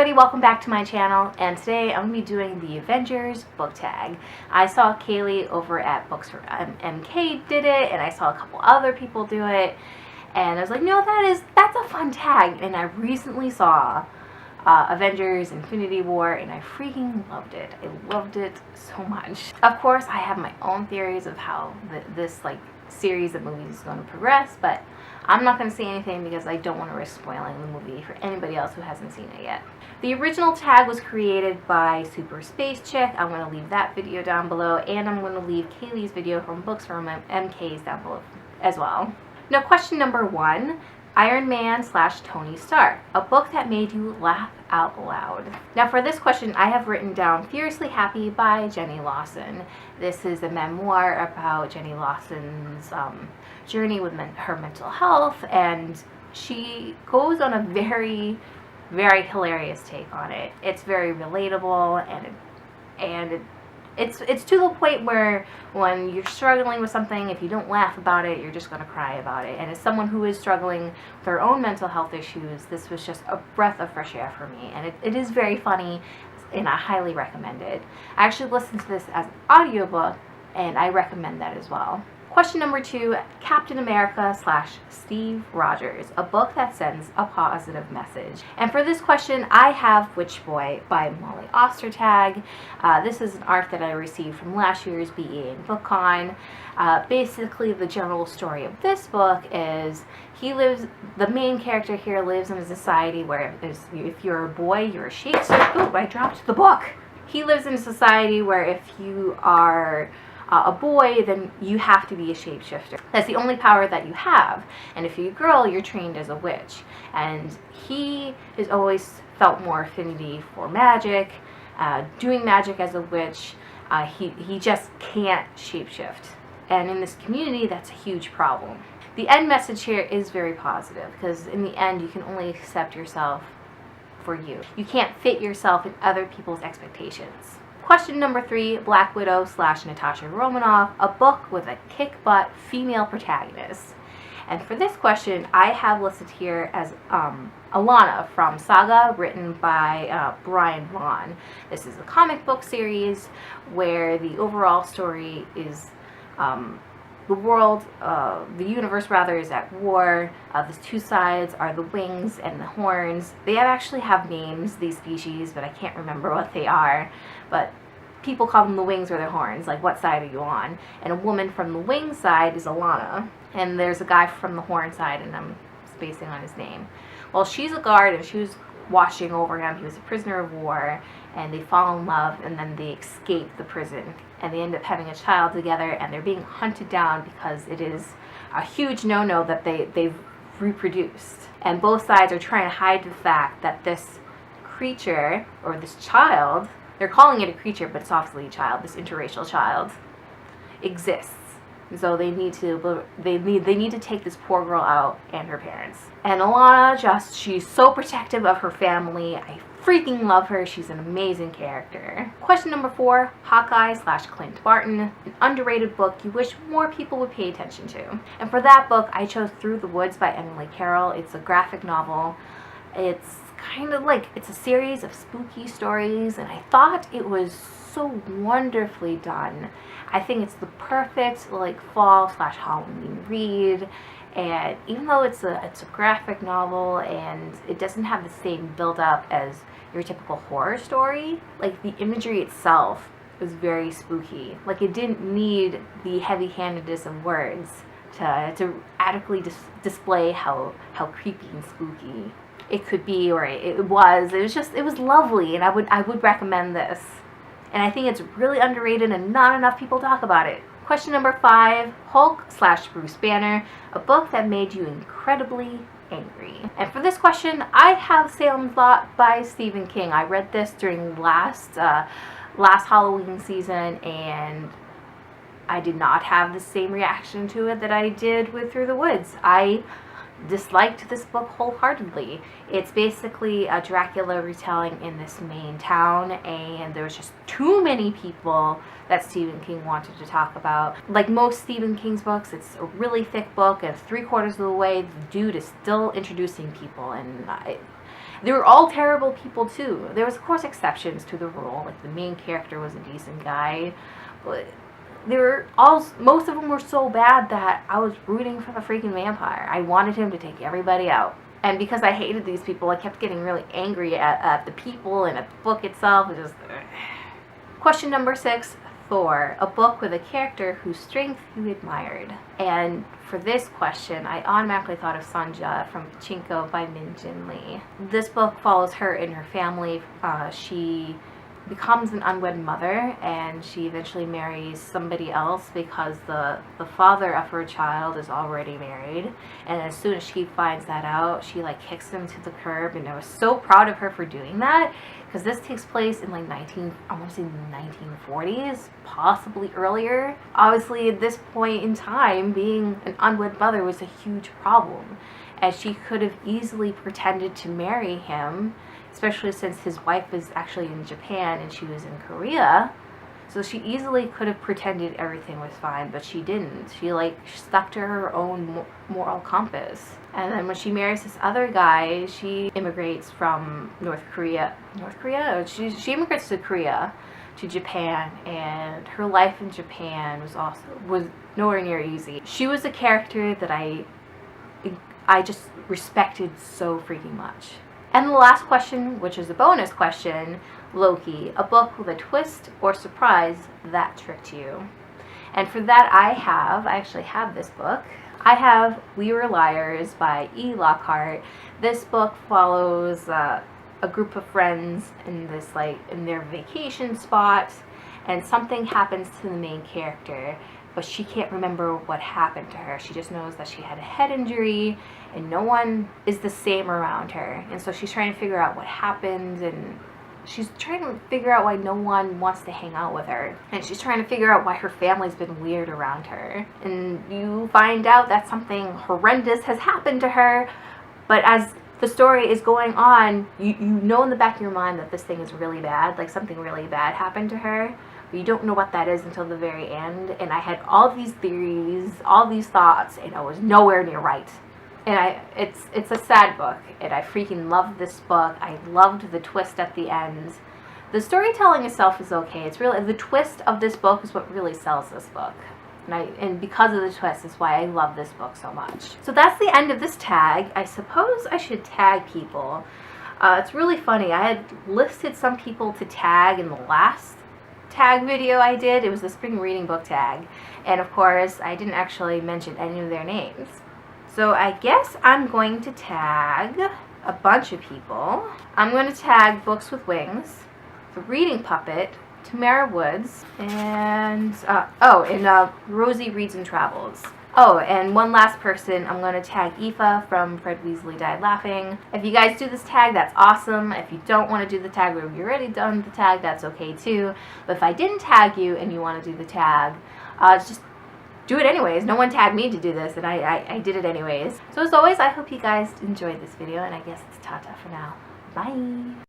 everybody, welcome back to my channel, and today I'm going to be doing the Avengers Book Tag. I saw Kaylee over at Books for MK did it, and I saw a couple other people do it, and I was like, no, that's a fun tag, and I recently saw Avengers Infinity War, and I freaking loved it. I loved it so much. Of course, I have my own theories of how this series of movies is going to progress, but I'm not going to say anything because I don't want to risk spoiling the movie for anybody else who hasn't seen it yet. The original tag was created by Super Space Chick. I'm going to leave that video down below, and I'm going to leave Kaylee's video from Books from MK's down below as well. Now, question number 1. Iron Man / Tony Stark, a book that made you laugh out loud. Now for this question, I have written down Furiously Happy by Jenny Lawson. This is a memoir about Jenny Lawson's journey with her mental health, and she goes on a very, very hilarious take on it. It's very relatable, and it's to the point where when you're struggling with something, if you don't laugh about it, you're just going to cry about it. And as someone who is struggling with their own mental health issues, this was just a breath of fresh air for me. And it is very funny, and I highly recommend it. I actually listened to this as an audiobook, and I recommend that as well. Question number 2, Captain America / Steve Rogers, a book that sends a positive message. And for this question, I have Witch Boy by Molly Ostertag. This is an art that I received from last year's BE and BookCon. Basically, the general story of this book is the main character here lives in a society where if you're a boy, you're a shapeshifter. Ooh, I dropped the book. He lives in a society where if you are a boy, then you have to be a shapeshifter. That's the only power that you have. And if you're a girl, you're trained as a witch. And he has always felt more affinity for magic, doing magic as a witch. He just can't shapeshift. And in this community, that's a huge problem. The end message here is very positive, because in the end, you can only accept yourself for you. You can't fit yourself in other people's expectations. Question number 3, Black Widow / Natasha Romanov, a book with a kick-butt female protagonist. And for this question, I have listed here as Alana from Saga, written by Brian Vaughan. This is a comic book series where the overall story is the universe rather, is at war. The two sides are the wings and the horns. They actually have names, these species, but I can't remember what they are. But people call them the wings or the horns, like what side are you on? And a woman from the wing side is Alana. And there's a guy from the horn side, and I'm spacing on his name. Well, she's a guard, and she was watching over him. He was a prisoner of war, and they fall in love, and then they escape the prison. And they end up having a child together, and they're being hunted down because it is a huge no-no that they've reproduced. And both sides are trying to hide the fact that this creature, or this child, they're calling it a creature, but it's obviously a child, this interracial child, exists. So they need to take this poor girl out and her parents. And Alana, she's so protective of her family. I freaking love her. She's an amazing character. Question number 4, Hawkeye / Clint Barton, an underrated book you wish more people would pay attention to. And for that book, I chose Through the Woods by Emily Carroll. It's a graphic novel. It's kind of like, it's a series of spooky stories, and I thought it was so wonderfully done. I think it's the perfect fall / Halloween read. And even though it's a graphic novel and it doesn't have the same build up as your typical horror story, the imagery itself was very spooky. It didn't need the heavy-handedness of words to adequately display how creepy and spooky it could be, or it was. It was lovely, and I would recommend this. And I think it's really underrated, and not enough people talk about it. Question number 5, Hulk / Bruce Banner, a book that made you incredibly angry. And for this question, I have Salem's Lot by Stephen King. I read this during last Halloween season, and I did not have the same reaction to it that I did with Through the Woods. I disliked this book wholeheartedly. It's basically a Dracula retelling in this main town, and there was just too many people that Stephen King wanted to talk about. Like most Stephen King's books, it's a really thick book, and 3/4 of the way, the dude is still introducing people, and They were all terrible people too. There was, of course, exceptions to the rule. Like, the main character was a decent guy, but they were all, most of them were so bad that I was rooting for the freaking vampire. I wanted him to take everybody out. And because I hated these people, I kept getting really angry at the people and at the book itself. It just... Question number 6, Thor, a book with a character whose strength you admired. And for this question, I automatically thought of Sanja from Chinko by Min Jin Lee. This book follows her and her family. She becomes an unwed mother, and she eventually marries somebody else because the father of her child is already married. And as soon as she finds that out, she like kicks him to the curb, and I was so proud of her for doing that, because this takes place in like I want to say 1940s, possibly earlier. Obviously at this point in time, being an unwed mother was a huge problem, as she could have easily pretended to marry him, especially since his wife is actually in Japan and she was in Korea. So she easily could have pretended everything was fine, but she didn't. She like stuck to her own moral compass. And then when she marries this other guy, she immigrates from North Korea. She immigrates to Korea, to Japan, and her life in Japan was nowhere near easy. She was a character that I just respected so freaking much. And the last question, which is a bonus question, Loki, a book with a twist or surprise that tricked you. And for that I actually have this book. I have We Were Liars by E. Lockhart. This book follows a group of friends in their vacation spot, and something happens to the main character, but she can't remember what happened to her. She just knows that she had a head injury, and no one is the same around her. And so she's trying to figure out what happened, and she's trying to figure out why no one wants to hang out with her. And she's trying to figure out why her family's been weird around her. And you find out that something horrendous has happened to her, but as the story is going on, you know in the back of your mind that this thing is really bad, like something really bad happened to her. You don't know what that is until the very end, and I had all these theories, all these thoughts, and I was nowhere near right. And it's a sad book, and I freaking loved this book. I loved the twist at the end. The storytelling itself is okay. It's really the twist of this book is what really sells this book, and because of the twist is why I love this book so much. So that's the end of this tag. I suppose I should tag people. It's really funny. I had listed some people to tag in the last tag video I did. It was the spring reading book tag, and of course I didn't actually mention any of their names. So I guess I'm going to tag a bunch of people. I'm going to tag Books with Wings, The Reading Puppet, Tamara Woods, and Rosie Reads and Travels. Oh, and one last person, I'm going to tag Aoife from Fred Weasley Died Laughing. If you guys do this tag, that's awesome. If you don't want to do the tag, or you've already done the tag, that's okay too. But if I didn't tag you and you want to do the tag, just do it anyways. No one tagged me to do this, and I did it anyways. So as always, I hope you guys enjoyed this video, and I guess it's ta-ta for now. Bye!